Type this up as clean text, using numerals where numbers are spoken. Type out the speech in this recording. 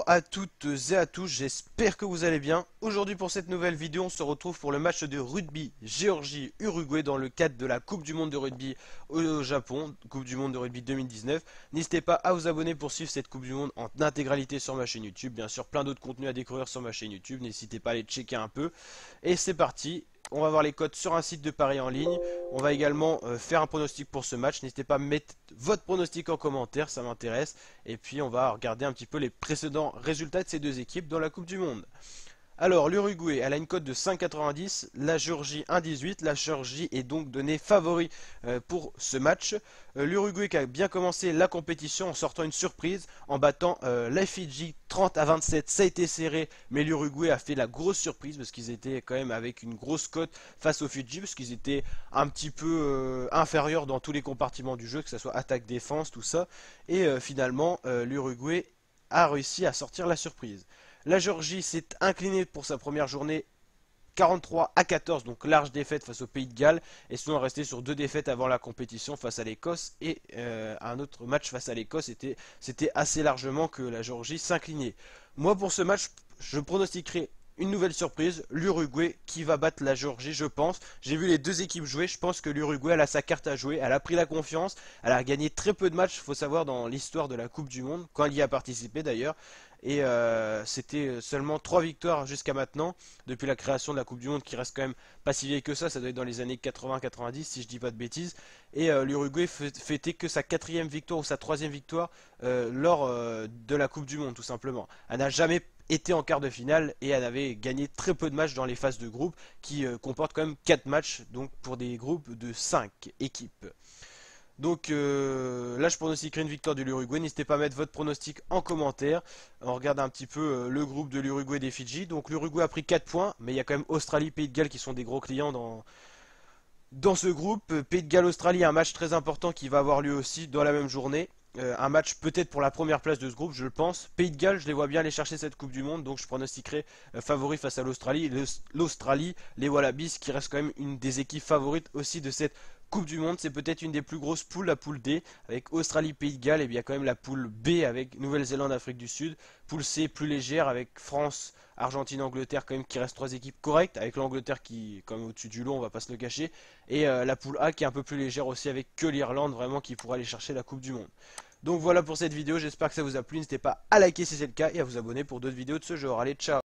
à toutes et à tous, j'espère que vous allez bien. Aujourd'hui pour cette nouvelle vidéo, on se retrouve pour le match de rugby Géorgie-Uruguay dans le cadre de la Coupe du Monde de rugby au Japon, Coupe du Monde de rugby 2019. N'hésitez pas à vous abonner pour suivre cette Coupe du Monde en intégralité sur ma chaîne YouTube. Bien sûr, plein d'autres contenus à découvrir sur ma chaîne YouTube, n'hésitez pas à les checker un peu. Et c'est parti. On va voir les cotes sur un site de paris en ligne. On va également faire un pronostic pour ce match. N'hésitez pas à mettre votre pronostic en commentaire, ça m'intéresse. Et puis on va regarder un petit peu les précédents résultats de ces deux équipes dans la Coupe du Monde. Alors l'Uruguay, elle a une cote de 5,90, la Géorgie 1,18. La Géorgie est donc donnée favori pour ce match. L'Uruguay qui a bien commencé la compétition en sortant une surprise, en battant la Fidji 30-27. Ça a été serré, mais l'Uruguay a fait la grosse surprise parce qu'ils étaient quand même avec une grosse cote face aux Fidji, parce qu'ils étaient un petit peu inférieurs dans tous les compartiments du jeu, que ce soit attaque, défense, tout ça. Et finalement, l'Uruguay a réussi à sortir la surprise. La Géorgie s'est inclinée pour sa première journée 43-14, donc large défaite face au Pays de Galles, et sinon resté sur deux défaites avant la compétition face à l'Écosse, et un autre match face à l'Écosse, c'était assez largement que la Géorgie s'inclinait. Moi pour ce match, je pronostiquerai une nouvelle surprise, l'Uruguay qui va battre la Géorgie, je pense. J'ai vu les deux équipes jouer, je pense que l'Uruguay elle a sa carte à jouer, elle a pris la confiance, elle a gagné très peu de matchs, il faut savoir, dans l'histoire de la Coupe du Monde, quand elle y a participé d'ailleurs. Et c'était seulement 3 victoires jusqu'à maintenant, depuis la création de la Coupe du Monde, qui reste quand même pas si vieille que ça doit être dans les années 80-90 si je dis pas de bêtises. Et l'Uruguay fêtait que sa quatrième victoire ou sa troisième victoire lors de la Coupe du Monde tout simplement. Elle n'a jamais été en quart de finale et elle avait gagné très peu de matchs dans les phases de groupe qui comportent quand même 4 matchs donc pour des groupes de 5 équipes. Donc là je pronostiquerai une victoire de l'Uruguay. N'hésitez pas à mettre votre pronostic en commentaire. On regarde un petit peu le groupe de l'Uruguay et des Fidji. Donc l'Uruguay a pris 4 points, mais il y a quand même Australie, Pays de Galles qui sont des gros clients dans ce groupe. Pays de Galles-Australie, un match très important qui va avoir lieu aussi dans la même journée. Un match peut-être pour la première place de ce groupe, je le pense. Pays de Galles, je les vois bien aller chercher cette Coupe du Monde, donc je pronostiquerai favori face à l'Australie. L'Australie, les Wallabies, qui restent quand même une des équipes favorites aussi de cette Coupe du Monde. C'est peut-être une des plus grosses poules, la poule D, avec Australie, Pays de Galles, et bien quand même la poule B avec Nouvelle-Zélande, Afrique du Sud. Poule C plus légère avec France, Argentine, Angleterre, quand même qui reste trois équipes correctes, avec l'Angleterre qui est quand même au-dessus du lot, on va pas se le cacher. Et la poule A qui est un peu plus légère aussi, avec que l'Irlande vraiment qui pourra aller chercher la Coupe du Monde. Donc voilà pour cette vidéo, j'espère que ça vous a plu, n'hésitez pas à liker si c'est le cas et à vous abonner pour d'autres vidéos de ce genre. Allez, ciao!